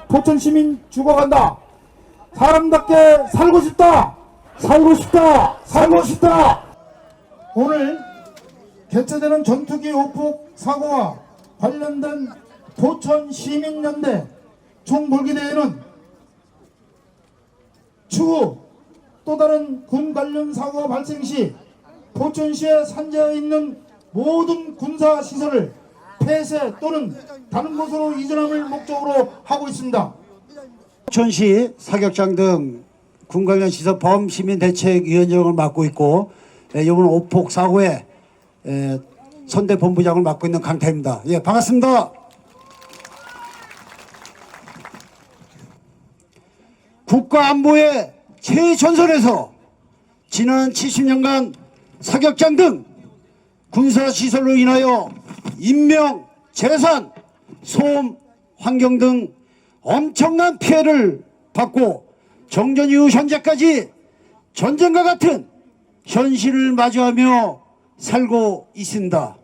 포천 시민 죽어간다. 사람답게 살고 싶다. 살고 싶다. 살고 싶다. 오늘 개최되는 전투기 오폭 사고와 관련된 포천 시민연대 총궐기대회는 추후 또 다른 군 관련 사고가 발생 시 포천시에 산재해 있는 모든 군사시설을 폐쇄 또는 다른 곳으로 이전함을 목적으로 하고 있습니다. 포천시 사격장 등 군 관련 시설 범시민대책위원장을 맡고 있고 이번 오폭 사고에 선대본부장을 맡고 있는 강태입니다. 예, 반갑습니다. 국가안보의 최전선에서 지난 70년간 사격장 등 군사시설로 인하여 인명, 재산, 소음, 환경 등 엄청난 피해를 받고 정전 이후 현재까지 전쟁과 같은 현실을 마주하며 살고 있습니다.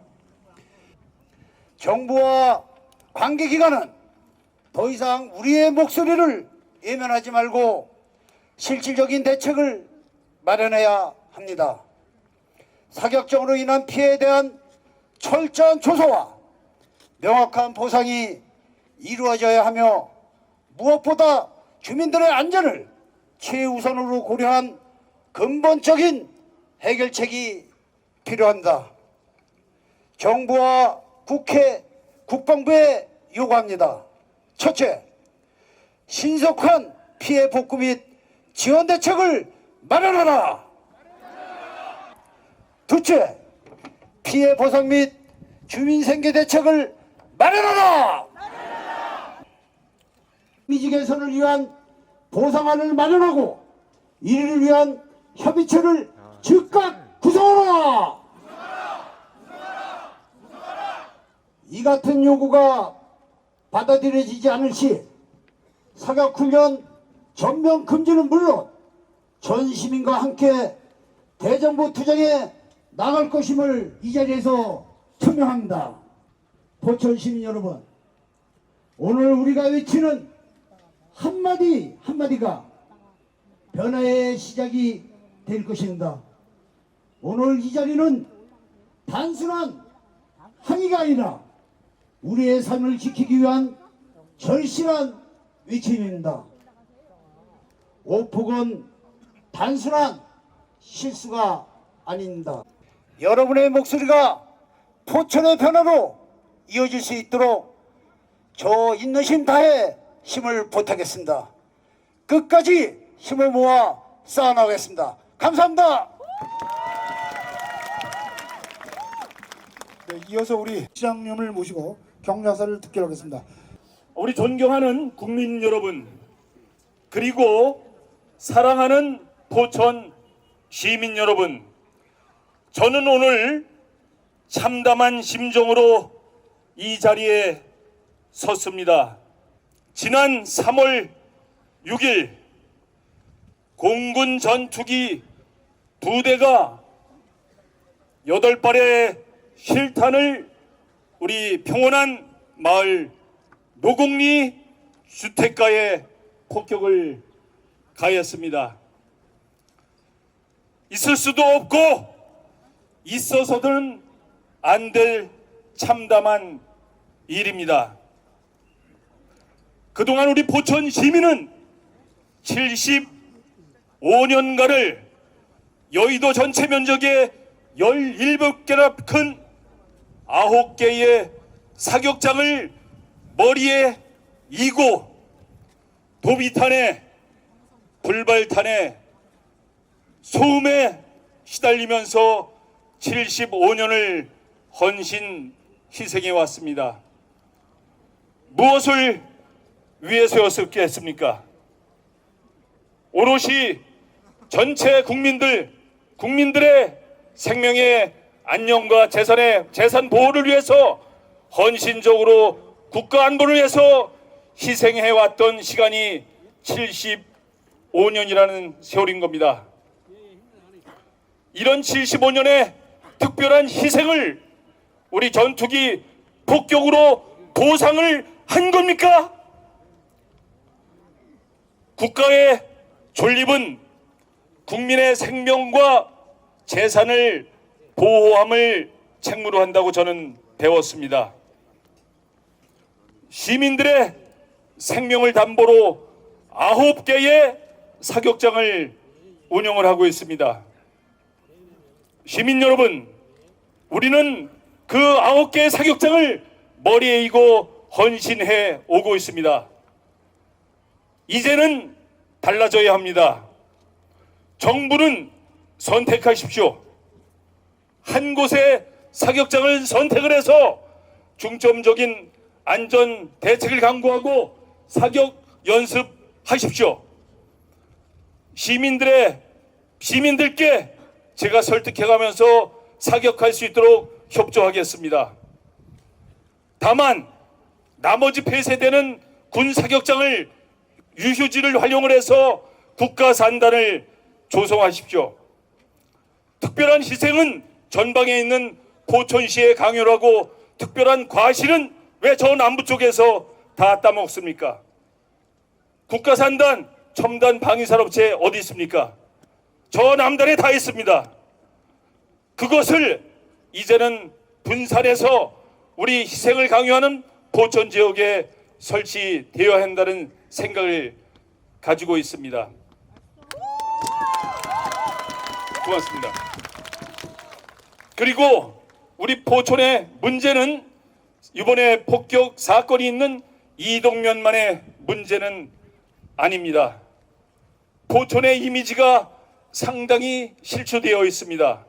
정부와 관계기관은 더 이상 우리의 목소리를 외면하지 말고 실질적인 대책을 마련해야 합니다. 사격정으로 인한 피해에 대한 철저한 조사와 명확한 보상이 이루어져야 하며 무엇보다 주민들의 안전을 최우선으로 고려한 근본적인 해결책이 필요합니다. 정부와 국회, 국방부에 요구합니다. 첫째, 신속한 피해 복구 및 지원 대책을 마련하라. 둘째, 피해 보상 및 주민 생계 대책을 마련하라. 이미지 개선을 위한 보상안을 마련하고 이를 위한 협의체를 즉각 구성하라. 이 같은 요구가 받아들여지지 않을 시 사격훈련 전면 금지는 물론 전 시민과 함께 대정부 투쟁에 나갈 것임을 이 자리에서 천명합니다. 포천 시민 여러분, 오늘 우리가 외치는 한마디 한마디가 변화의 시작이 될 것입니다. 오늘 이 자리는 단순한 항의가 아니라 우리의 삶을 지키기 위한 절실한 외침입니다. 오폭은 단순한 실수가 아닙니다. 여러분의 목소리가 포천의 변화로 이어질 수 있도록 저 인내심 다해 힘을 보태겠습니다. 끝까지 힘을 모아 쌓아나가겠습니다. 감사합니다. 네, 이어서 우리 시장님을 모시고 격려사를 듣기로 하겠습니다. 우리 존경하는 국민 여러분, 그리고 사랑하는 포천 시민 여러분, 저는 오늘 참담한 심정으로 이 자리에 섰습니다. 지난 3월 6일 공군 전투기 2대가 8발의 실탄을 우리 평온한 마을 노곡리 주택가에 폭격을 가했습니다. 있을 수도 없고 있어서는 안 될 참담한 일입니다. 그동안 우리 포천 시민은 75년간을 여의도 전체 면적의 17개나 큰 9개의 사격장을 머리에 이고 도비탄에 불발탄에 소음에 시달리면서 75년을 헌신 희생해 왔습니다. 무엇을 위해서였겠습니까? 오롯이 전체 국민들의 생명의 안녕과 재산 보호를 위해서 헌신적으로 국가 안보를 위해서 희생해왔던 시간이 75년이라는 세월인 겁니다. 이런 75년의 특별한 희생을 우리 전투기 폭격으로 보상을 한 겁니까? 국가의 존립은 국민의 생명과 재산을 보호함을 책무로 한다고 저는 배웠습니다. 시민들의 생명을 담보로 9개의 사격장을 운영을 하고 있습니다. 시민 여러분, 우리는 그 9개의 사격장을 머리에 이고 헌신해 오고 있습니다. 이제는 달라져야 합니다. 정부는 선택하십시오. 한 곳의 사격장을 선택을 해서 중점적인 안전 대책을 강구하고 사격 연습하십시오. 시민들께 제가 설득해가면서 사격할 수 있도록 협조하겠습니다. 다만 나머지 폐쇄되는 군 사격장을 유휴지를 활용을 해서 국가 산단을 조성하십시오. 특별한 희생은 전방에 있는 포천시에 강요를 하고 특별한 과실은 왜 저 남부 쪽에서 다 따먹습니까? 국가 산단, 첨단 방위산업체 어디 있습니까? 저 남단에 다 있습니다. 그것을 이제는 분산해서 우리 희생을 강요하는 포천 지역에 설치되어야 한다는 생각을 가지고 있습니다. 고맙습니다. 그리고 우리 포천의 문제는 이번에 폭격 사건이 있는 이동면만의 문제는 아닙니다. 포천의 이미지가 상당히 실추되어 있습니다.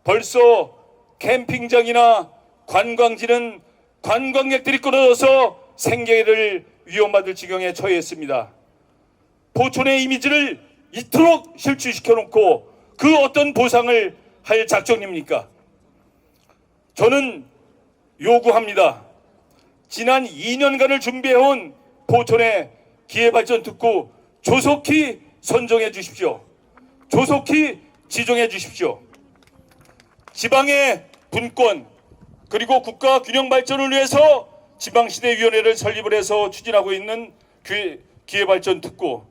벌써 캠핑장이나 관광지는 관광객들이 끌어들여서 생계를 위험받을 지경에 처했습니다. 포천의 이미지를 이토록 실추시켜 놓고 그 어떤 보상을 할 작정입니까? 저는 요구합니다. 지난 2년간을 준비해온 포천의 기회발전특구 조속히 선정해 주십시오. 조속히 지정해 주십시오. 지방의 분권 그리고 국가 균형 발전을 위해서 지방시대위원회를 설립을 해서 추진하고 있는 기회발전특구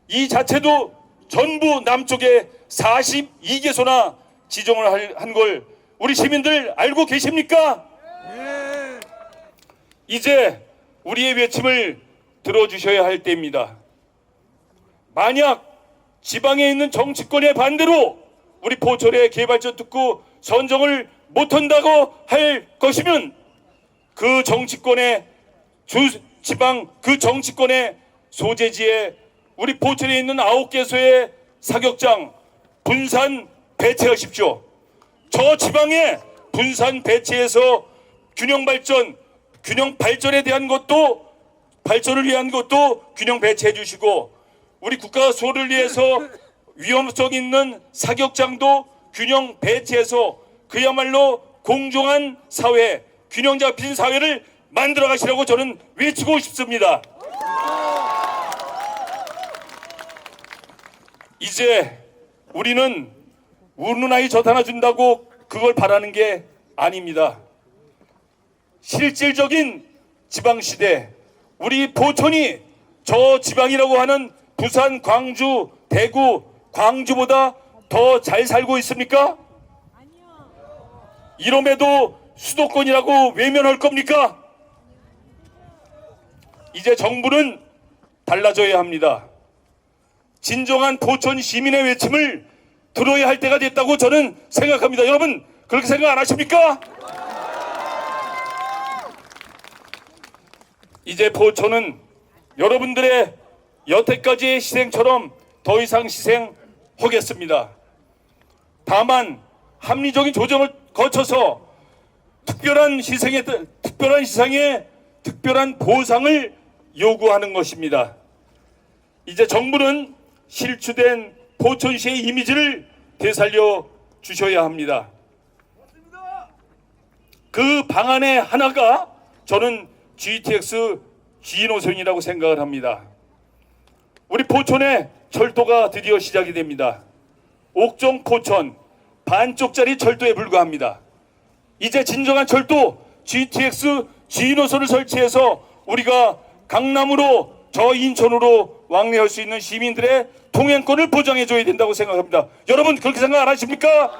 이 자체도 전부 남쪽에 42개소나 지정을 한 걸 우리 시민들 알고 계십니까? 이제 우리의 외침을 들어주셔야 할 때입니다. 만약 지방에 있는 정치권의 반대로 우리 포천의 기회발전특구 선정을 못한다고 할 것이면 그 정치권의 지방 그 정치권의 소재지에 우리 포천에 있는 9개소의 사격장 분산 배치하십시오. 저 지방에 분산 배치해서 균형 발전에 대한 것도 발전을 위한 것도 균형 배치해 주시고 우리 국가 수호를 위해서 위험성 있는 사격장도 균형 배치해서 그야말로 공정한 사회, 균형 잡힌 사회를 만들어 가시라고 저는 외치고 싶습니다. 이제 우리는 우는 아이 젖 하나 준다고 그걸 바라는 게 아닙니다. 실질적인 지방시대, 우리 포천이 저 지방이라고 하는 부산, 광주, 대구, 광주보다 더 잘 살고 있습니까? 이름에도 수도권이라고 외면할 겁니까? 이제 정부는 달라져야 합니다. 진정한 포천 시민의 외침을 들어야 할 때가 됐다고 저는 생각합니다. 여러분 그렇게 생각 안 하십니까? 이제 포천은 여러분들의 여태까지의 희생처럼 더 이상 희생하겠습니다. 다만 합리적인 조정을 거쳐서 특별한 희생에 특별한 보상을 요구하는 것입니다. 이제 정부는 실추된 포천시의 이미지를 되살려 주셔야 합니다. 그 방안의 하나가 저는 GTX G노선이라고 생각을 합니다. 우리 포천에 철도가 드디어 시작이 됩니다. 옥정 포천 반쪽짜리 철도에 불과합니다. 이제 진정한 철도 GTX G노선을 설치해서 우리가 강남으로 저 인천으로 왕래할 수 있는 시민들의 통행권을 보장해줘야 된다고 생각합니다. 여러분 그렇게 생각 안 하십니까?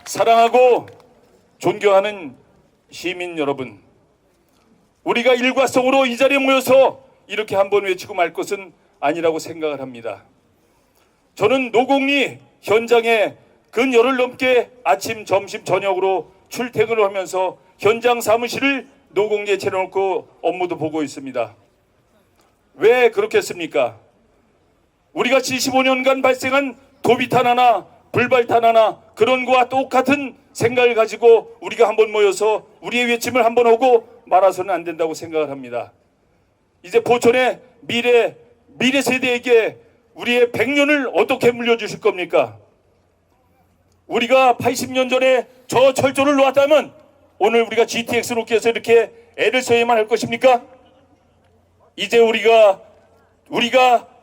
사랑하고 존경하는 시민 여러분, 우리가 일과성으로 이 자리에 모여서 이렇게 한번 외치고 말 것은 아니라고 생각을 합니다. 저는 노공리 현장에 근 열흘 넘게 아침, 점심, 저녁으로 출퇴근을 하면서 현장 사무실을 노공리에 차려놓고 업무도 보고 있습니다. 왜 그렇겠습니까? 우리가 75년간 발생한 도비탄 하나, 불발탄 하나, 그런 거와 똑같은 생각을 가지고 우리가 한번 모여서 우리의 외침을 한번 하고 말아서는 안 된다고 생각을 합니다. 이제 포천의 미래 세대에게 우리의 100년을 어떻게 물려주실 겁니까? 우리가 80년 전에 저 철조를 놓았다면 오늘 우리가 GTX 놓기 위해서 이렇게 애를 써야만 할 것입니까? 이제 우리가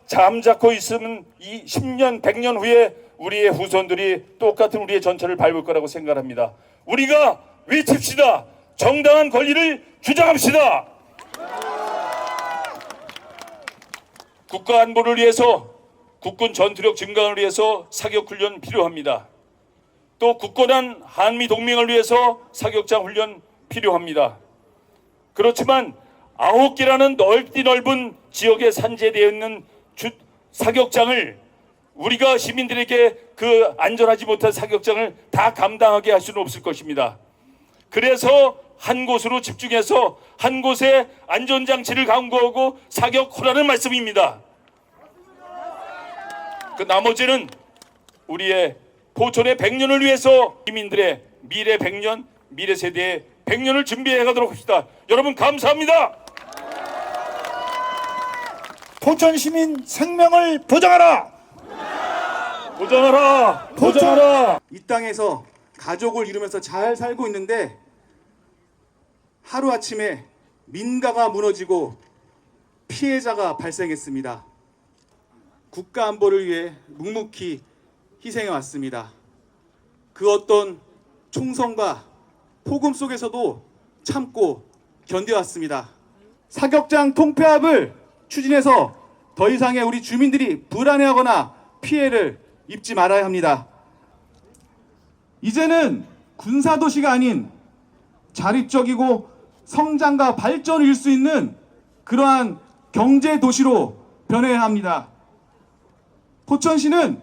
잠자코 있으면 이 10년, 100년 후에 우리의 후손들이 똑같은 우리의 전철을 밟을 거라고 생각합니다. 우리가 외칩시다. 정당한 권리를 주장합시다. 국가 안보를 위해서, 국군 전투력 증강을 위해서 사격훈련 필요합니다. 또 굳건한 한미동맹을 위해서 사격장 훈련 필요합니다. 그렇지만 9개라는 넓은 지역에 산재되어 있는 사격장을 우리가 시민들에게 그 안전하지 못한 사격장을 다 감당하게 할 수는 없을 것입니다. 그래서 한 곳으로 집중해서 한 곳에 안전장치를 강구하고 사격하라는 말씀입니다. 그 나머지는 우리의 포천의 100년을 위해서 시민들의 미래 100년, 미래 세대의 100년을 준비해 가도록 합시다. 여러분 감사합니다. 포천 시민 생명을 보장하라. 보장하라. 보장하라. 이 땅에서 가족을 이루면서 잘 살고 있는데 하루아침에 민가가 무너지고 피해자가 발생했습니다. 국가 안보를 위해 묵묵히 희생해 왔습니다. 그 어떤 총성과 폭음 속에서도 참고 견뎌왔습니다. 사격장 통폐합을 추진해서 더 이상의 우리 주민들이 불안해하거나 피해를 입지 말아야 합니다. 이제는 군사도시가 아닌 자립적이고 성장과 발전을 이룰 수 있는 그러한 경제도시로 변해야 합니다. 포천시는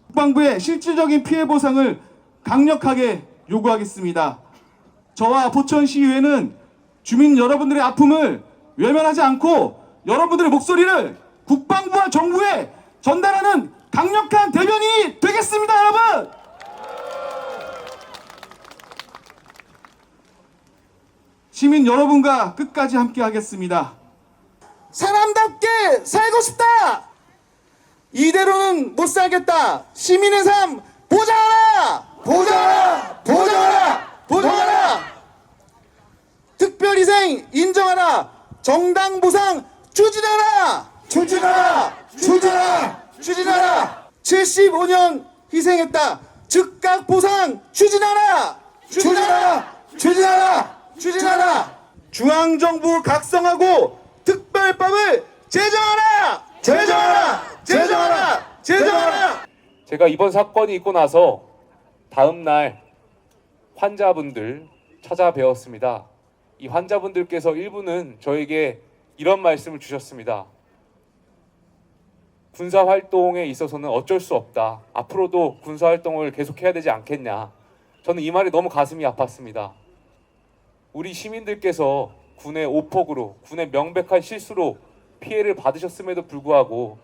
국방부의 실질적인 피해 보상을 강력하게 요구하겠습니다. 저와 포천시의회는 주민 여러분들의 아픔을 외면하지 않고 여러분들의 목소리를 국방부와 정부에 전달하는 강력한 대변인이 되겠습니다, 여러분! 시민 여러분과 끝까지 함께 하겠습니다. 사람답게 살고 싶다! 이대로는 못 살겠다! 시민의 삶 보장하라! 보장하라! 보장하라! 보장하라! 특별희생 인정하라! 정당 보상 추진하라! 추진하라! 추진하라! 추진하라! 75년 희생했다! 즉각 보상 추진하라! 추진하라! 추진하라! 추진하라! 중앙정부 각성하고 특별법을 제정하라! 제정하라! 제정하라! 제정하라! 제가 이번 사건이 있고 나서 다음 날 환자분들 찾아뵈었습니다. 이 환자분들께서 일부는 저에게 이런 말씀을 주셨습니다. 군사활동에 있어서는 어쩔 수 없다. 앞으로도 군사활동을 계속해야 되지 않겠냐. 저는 이 말이 너무 가슴이 아팠습니다. 우리 시민들께서 군의 오폭으로, 군의 명백한 실수로 피해를 받으셨음에도 불구하고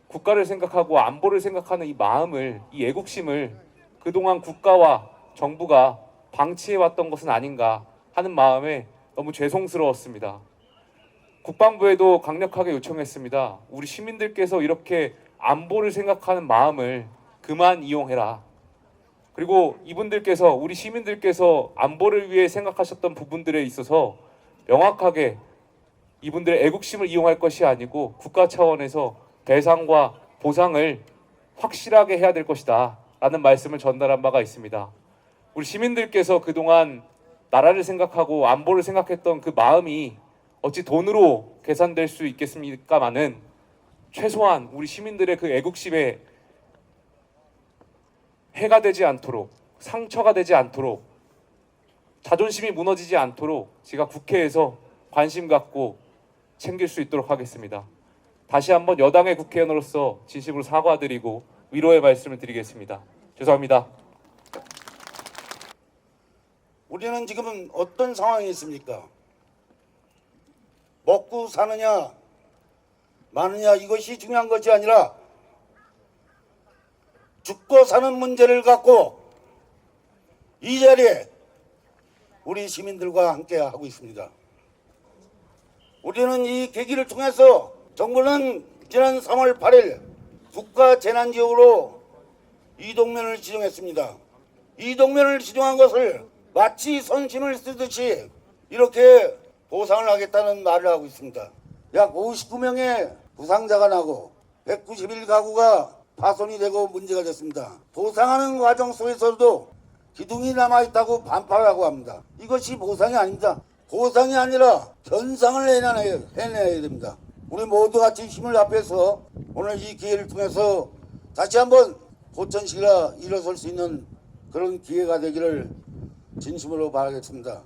국가를 생각하고 안보를 생각하는 이 마음을, 이 애국심을 그동안 국가와 정부가 방치해왔던 것은 아닌가 하는 마음에 너무 죄송스러웠습니다. 국방부에도 강력하게 요청했습니다. 우리 시민들께서 이렇게 안보를 생각하는 마음을 그만 이용해라. 그리고 이분들께서, 우리 시민들께서 안보를 위해 생각하셨던 부분들에 있어서 명확하게 이분들의 애국심을 이용할 것이 아니고 국가 차원에서 배상과 보상을 확실하게 해야 될 것이다 라는 말씀을 전달한 바가 있습니다. 우리 시민들께서 그동안 나라를 생각하고 안보를 생각했던 그 마음이 어찌 돈으로 계산될 수 있겠습니까마는 최소한 우리 시민들의 그 애국심에 해가 되지 않도록, 상처가 되지 않도록, 자존심이 무너지지 않도록 제가 국회에서 관심 갖고 챙길 수 있도록 하겠습니다. 다시 한번 여당의 국회의원으로서 진심으로 사과드리고 위로의 말씀을 드리겠습니다. 죄송합니다. 우리는 지금 어떤 상황이 있습니까? 먹고 사느냐 마느냐 이것이 중요한 것이 아니라 죽고 사는 문제를 갖고 이 자리에 우리 시민들과 함께 하고 있습니다. 우리는 이 계기를 통해서 정부는 지난 3월 8일 국가재난지역으로 이동면을 지정했습니다. 이동면을 지정한 것을 마치 선심을 쓰듯이 이렇게 보상을 하겠다는 말을 하고 있습니다. 약 59명의 부상자가 나고 191가구가 파손이 되고 문제가 됐습니다. 보상하는 과정 속에서도 기둥이 남아있다고 반발하고 합니다. 이것이 보상이 아닙니다. 보상이 아니라 변상을 해내야 됩니다. 우리 모두 같이 힘을 합해서 오늘 이 기회를 통해서 다시 한번 포천시가 일어설 수 있는 그런 기회가 되기를 진심으로 바라겠습니다.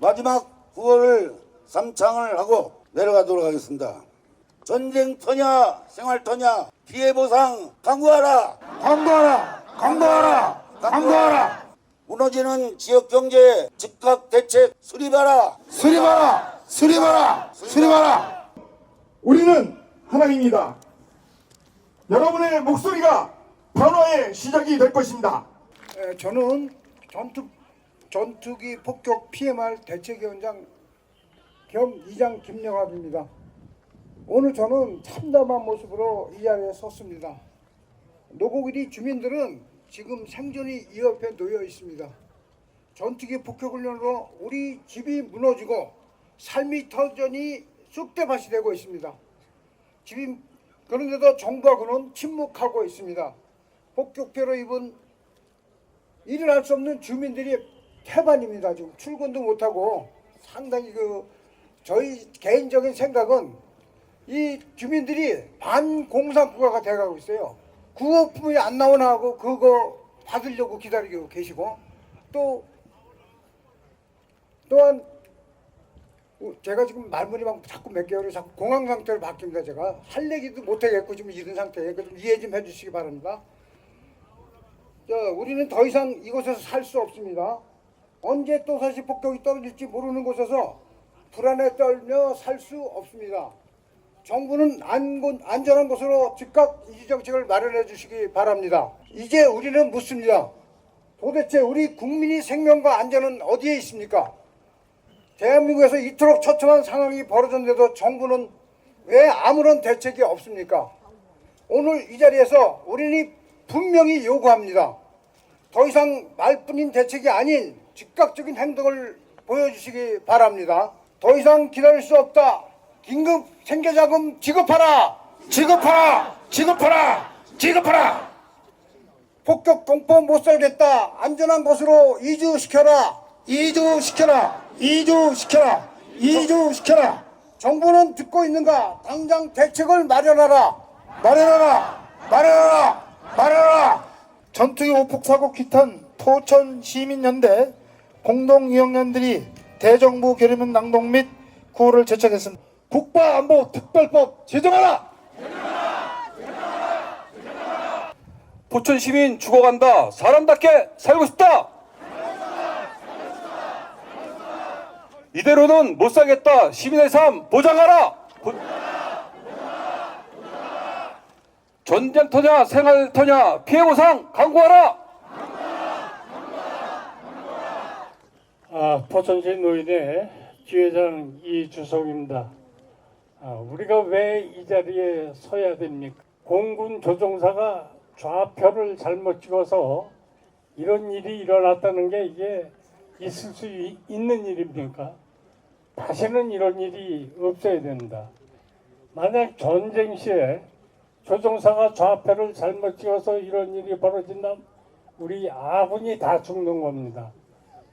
마지막 구호를 삼창을 하고 내려가도록 하겠습니다. 전쟁터냐 생활터냐 피해보상 강구하라. 강구하라. 강구하라. 강구하라. 무너지는 지역경제 즉각 대책 수립하라. 수립하라. 수립하라. 수립하라. 우리는 하나입니다. 여러분의 목소리가 변화의 시작이 될 것입니다. 저는 전투기 폭격 PMR 대책위원장 겸 이장 김영학입니다. 오늘 저는 참담한 모습으로 이 자리에 섰습니다. 노고기리 주민들은 지금 생존이 이 옆에 놓여 있습니다. 전투기 폭격 훈련으로 우리 집이 무너지고 삶이 터전이 쑥대밭이 되고 있습니다. 그런데도 정부하고는 침묵하고 있습니다. 폭격배로 입은 일을 할 수 없는 주민들이 태반입니다. 지금 출근도 못하고 상당히 저희 개인적인 생각은 이 주민들이 반공산국가가 돼가고 있어요. 구호품이 안 나오나 하고 그거 받으려고 기다리고 계시고 또한 제가 지금 말문이 자꾸 몇 개월을 자꾸 공황 상태로 바뀝니다. 제가 할 얘기도 못하겠고 지금 이런 상태에 좀 이해 좀 해주시기 바랍니다. 우리는 더 이상 이곳에서 살 수 없습니다. 언제 또 다시 폭격이 떨어질지 모르는 곳에서 불안에 떨며 살 수 없습니다. 정부는 안전한 곳으로 즉각 이주 정책을 마련해 주시기 바랍니다. 이제 우리는 묻습니다. 도대체 우리 국민의 생명과 안전은 어디에 있습니까? 대한민국에서 이토록 처참한 상황이 벌어졌는데도 정부는 왜 아무런 대책이 없습니까? 오늘 이 자리에서 우리는 분명히 요구합니다. 더 이상 말뿐인 대책이 아닌 즉각적인 행동을 보여주시기 바랍니다. 더 이상 기다릴 수 없다. 긴급 생계자금 지급하라! 지급하라! 지급하라! 지급하라! 폭격 공포 못 살겠다. 안전한 곳으로 이주시켜라. 이주시켜라. 이주시켜라. 이주시켜라. 정부는 듣고 있는가? 당장 대책을 마련하라. 마련하라. 마련하라. 마련하라. 전투기 오폭 사고 기탄 포천 시민연대 공동위원장들이 대정부 결의문 낭독 및 구호를 제청했습니다. 국가안보특별법 제정하라! 포천 시민 죽어간다. 사람답게 살고 싶다. 이대로는 못 살겠다. 시민의 삶 보장하라. 전쟁터냐 생활터냐 피해보상 강구하라. 포천시 노인의 지회장 이주성입니다. 우리가 왜 이 자리에 서야 됩니까? 공군 조종사가 좌표를 잘못 찍어서 이런 일이 일어났다는 게 이게 있을 수 있는 일입니까? 다시는 이런 일이 없어야 된다. 만약 전쟁 시에 조종사가 좌표를 잘못 찍어서 이런 일이 벌어진다면 우리 아군이 다 죽는 겁니다.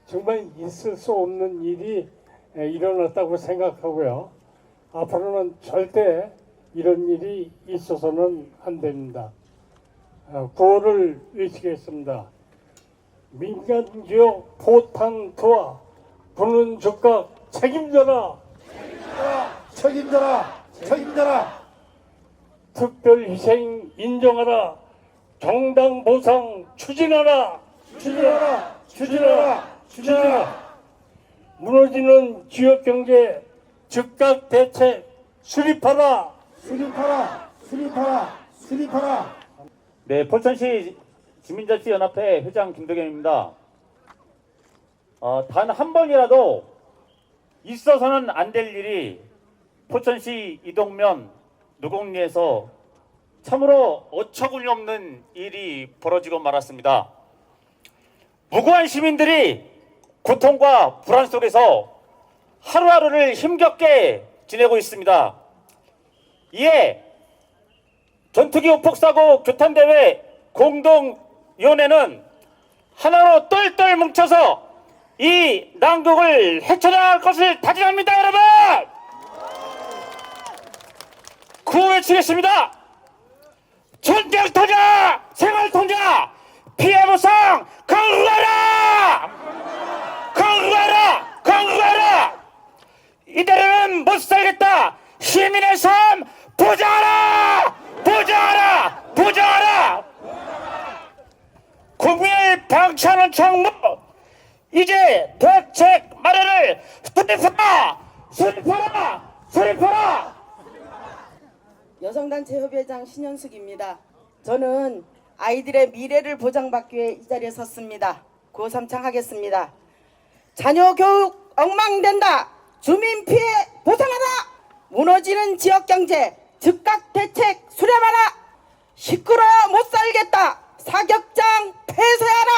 정말 있을 수 없는 일이 일어났다고 생각하고요. 앞으로는 절대 이런 일이 있어서는 안 됩니다. 구호를 외치겠습니다. 민간지역 포탄 투하 부는 즉각 책임져라. 책임져라. 책임져라. 특별희생 인정하라. 정당 보상 추진하라. 추진하라. 추진하라. 추진하라. 무너지는 지역경제 즉각 대책 수립하라. 수립하라. 수립하라. 수립하라. 네, 포천시 시민자치연합회 회장 김덕현입니다. 단 한 번이라도 있어서는 안 될 일이 포천시 이동면 누곡리에서 참으로 어처구니 없는 일이 벌어지고 말았습니다. 무고한 시민들이 고통과 불안 속에서 하루하루를 힘겹게 지내고 있습니다. 이에 전투기 오폭사고 교탄대회 공동위원회는 하나로 똘똘 뭉쳐서 이 난국을 헤쳐나갈 것을 다짐합니다, 여러분! 구호 외치겠습니다. 전쟁터자, 생활통자, 피해보상 강구하라! 강구하라! 강구하라! 이대로는 못 살겠다. 시민의 삶 보장하라! 보장하라! 보장하라! 국민을 방치하는 정부, 이제 대책 마련을 수립하라! 수립하라! 수립하라! 여성단체 협의회장 신현숙입니다. 저는 아이들의 미래를 보장받기 위해 이 자리에 섰습니다. 구호 삼창하겠습니다. 자녀 교육 엉망된다. 주민 피해 보상하라. 무너지는 지역경제 즉각 대책 수렴하라. 시끄러워 못 살겠다. 사격장 폐쇄하라.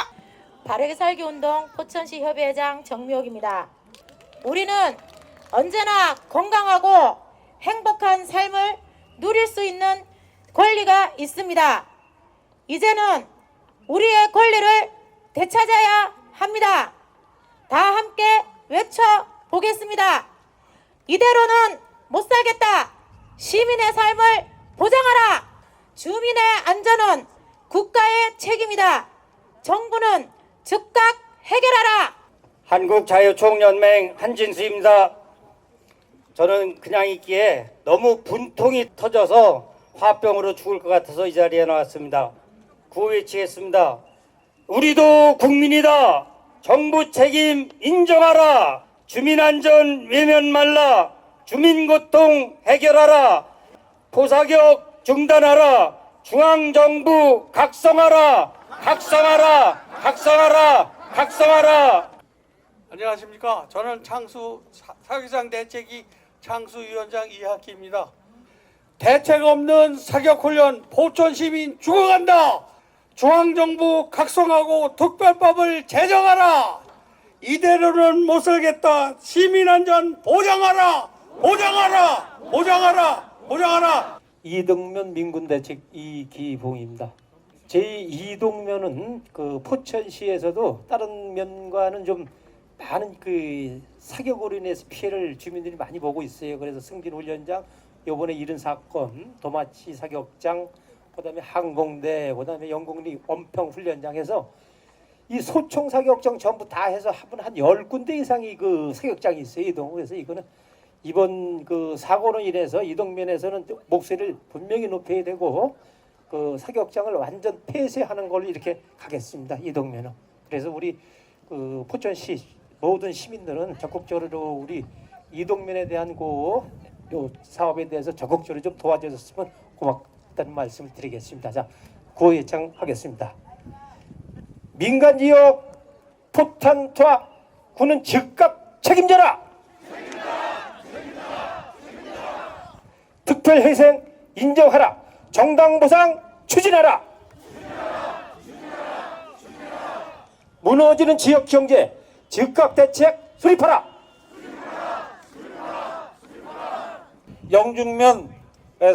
바르게 살기 운동 포천시 협의회장 정미옥입니다. 우리는 언제나 건강하고 행복한 삶을 누릴 수 있는 권리가 있습니다. 이제는 우리의 권리를 되찾아야 합니다. 다 함께 외쳐보겠습니다. 이대로는 못 살겠다. 시민의 삶을 보장하라. 주민의 안전은 국가의 책임이다. 정부는 즉각 해결하라. 한국자유총연맹 한진수입니다. 저는 그냥 있기에 너무 분통이 터져서 화병으로 죽을 것 같아서 이 자리에 나왔습니다. 구호 외치겠습니다. 우리도 국민이다. 정부 책임 인정하라. 주민안전 외면 말라. 주민고통 해결하라. 포사격 중단하라. 중앙정부 각성하라. 각성하라. 각성하라. 각성하라. 안녕하십니까. 저는 사격장 대책위 창수위원장 이학기입니다. 대책 없는 사격훈련 포천시민 죽어간다. 중앙정부 각성하고 특별법을 제정하라. 이대로는 못 살겠다. 시민안전 보장하라. 보장하라. 보장하라. 보장하라. 이동면 민군대책 이기봉입니다. 제2동면은 그 포천시에서도 다른 면과는 좀 많은 그 사격으로 인해서 피해를 주민들이 많이 보고 있어요. 그래서 승진훈련장, 이번에 이른 사건, 도마치 사격장, 그다음에 항공대, 그다음에 영곡리 원평훈련장에서 이 소총 사격장 전부 다 해서 한 10군데 이상이 그 사격장이 있어요. 이동. 그래서 이거는 이번 그 사고로 인해서 이동면에서는 목소리를 분명히 높여야 되고 그 사격장을 완전 폐쇄하는 걸로 이렇게 가겠습니다. 이동면은. 그래서 우리 그 포천시 모든 시민들은 적극적으로 우리 이동면에 대한 요 사업에 대해서 적극적으로 좀 도와주셨으면 고맙다는 말씀을 드리겠습니다. 자, 구호 예창하겠습니다. 민간지역 포탄 투하 군은 즉각 책임져라. 특별희생 인정하라. 정당보상 추진하라. 무너지는 지역경제 즉각 대책 수립하라. 영중면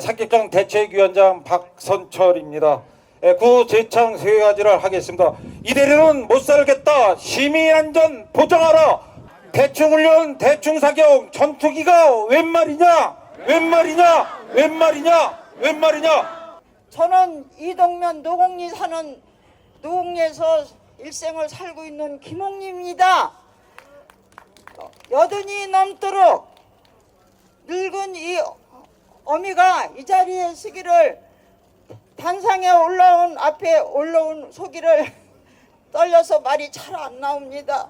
사격장 대책위원장 박선철입니다. 구 재창 세 가지를 하겠습니다. 이대로는 못 살겠다. 시민안전 보장하라. 대충훈련 대충사격 전투기가 웬 말이냐. 웬 말이냐? 웬 말이냐? 웬 말이냐? 저는 이동면 노곡리 사는 노곡리에서 일생을 살고 있는 김홍리입니다. 여든이 넘도록 늙은 이 어미가 이 자리에 서기를 단상에 앞에 올라온 서기를 떨려서 말이 잘 안 나옵니다.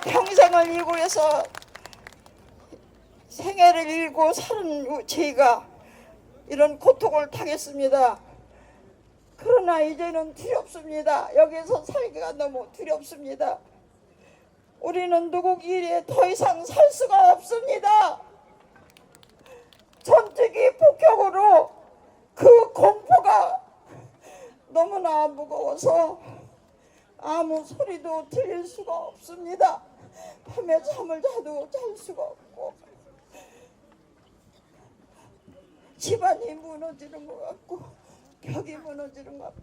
평생을 이고해서 생애를 일고 사는 저희가 이런 고통을 당했습니다. 그러나 이제는 두렵습니다. 여기서 살기가 너무 두렵습니다. 우리는 노곡리에 더 이상 살 수가 없습니다. 전투기 폭격으로 그 공포가 너무나 무거워서 아무 소리도 들릴 수가 없습니다. 밤에 잠을 자도 잘 수가 없고 집안이 무너지는 것 같고 벽이 무너지는 것 같고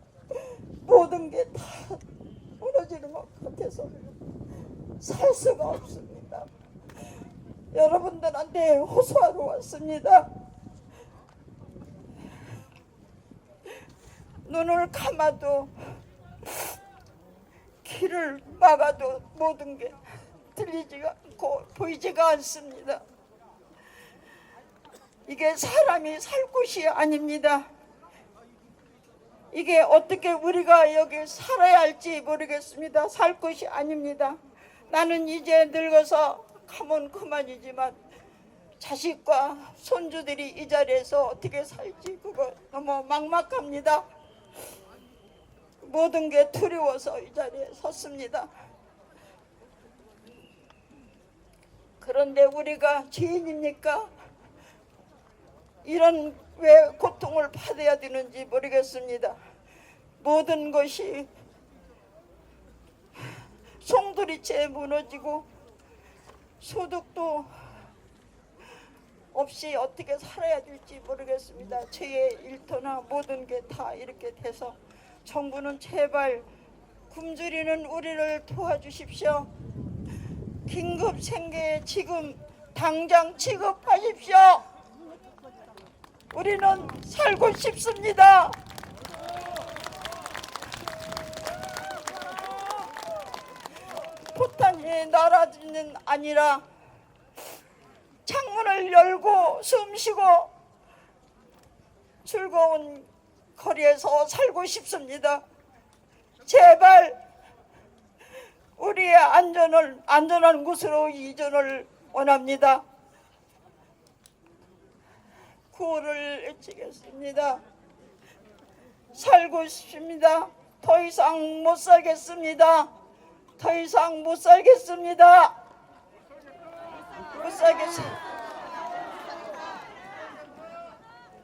모든 게 다 무너지는 것 같아서 살 수가 없습니다. 여러분들한테 호소하러 왔습니다. 눈을 감아도 귀를 막아도 모든 게 들리지가 않고 보이지가 않습니다. 이게 사람이 살 곳이 아닙니다. 이게 어떻게 우리가 여기 살아야 할지 모르겠습니다. 살 곳이 아닙니다. 나는 이제 늙어서 가면 그만이지만 자식과 손주들이 이 자리에서 어떻게 살지 그거 너무 막막합니다. 모든 게 두려워서 이 자리에 섰습니다. 그런데 우리가 죄인입니까? 이런 왜 고통을 받아야 되는지 모르겠습니다. 모든 것이 송두리째 무너지고 소득도 없이 어떻게 살아야 될지 모르겠습니다. 저의 일터나 모든 게 다 이렇게 돼서 정부는 제발 굶주리는 우리를 도와주십시오. 긴급 생계 지금 당장 지급하십시오. 우리는 살고 싶습니다. 포탄이 날아지는 아니라 창문을 열고 숨쉬고 즐거운 거리에서 살고 싶습니다. 제발 우리의 안전한 곳으로 이전을 원합니다. 구호를 외치겠습니다. 살고 싶습니다. 더 이상 못 살겠습니다. 더 이상 못 살겠습니다. 못 살겠습니다.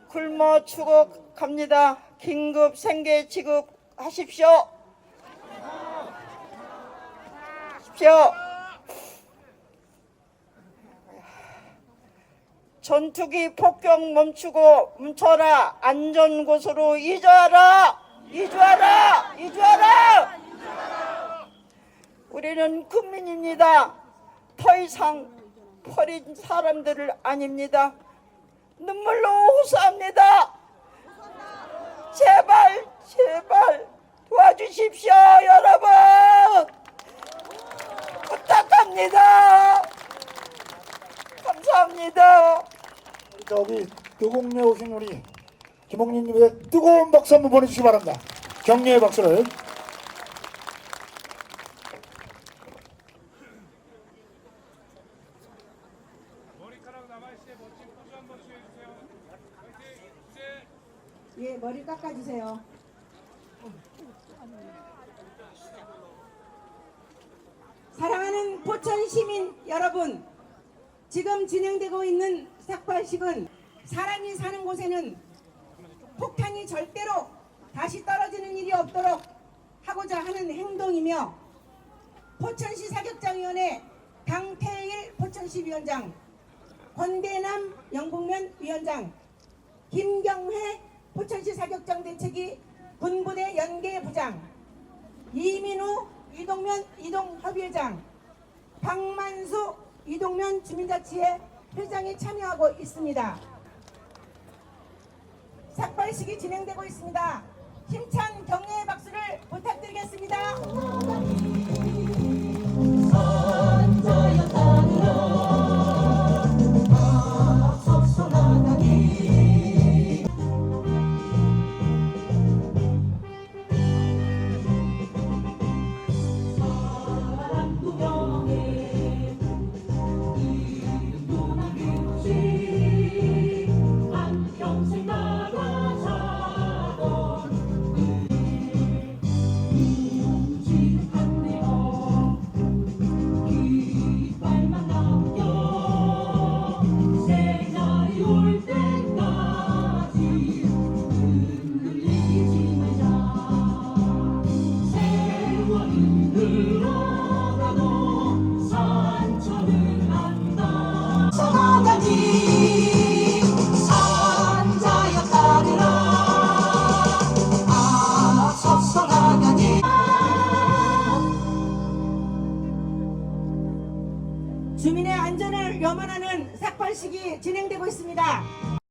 굶어 죽어갑니다. 긴급 생계 지급하십시오. 전투기 폭격 멈춰라. 안전 곳으로 이주하라. 우리는 국민입니다. 더 이상 버린 사람들을 아닙니다. 눈물로 호소합니다. 제발 도와주십시오, 여러분. 부탁합니다. 감사합니다. 저기 노곡리에 오신 우리 김홍리님의 뜨거운 박수 한번 보내주시기 바랍니다. 격려의 박수를. 예, 머리 깎아주세요. 사랑하는 포천 시민 여러분, 지금 진행되고 있는 삭발식은 사람이 사는 곳에는 폭탄이 절대로 다시 떨어지는 일이 없도록 하고자 하는 행동이며, 포천시 사격장위원회 강태일 포천시 위원장, 권대남 영북면 위원장, 김경회 포천시 사격장 대책위 군부대 연계부장, 이민우 이동면 이동협의회장, 박만수 이동면 주민자치회 회장이 참여하고 있습니다. 삭발식이 진행되고 있습니다. 힘찬 격려의 박수를 부탁드리겠습니다. 주민의 안전을 염원하는 삭발식이 진행되고 있습니다.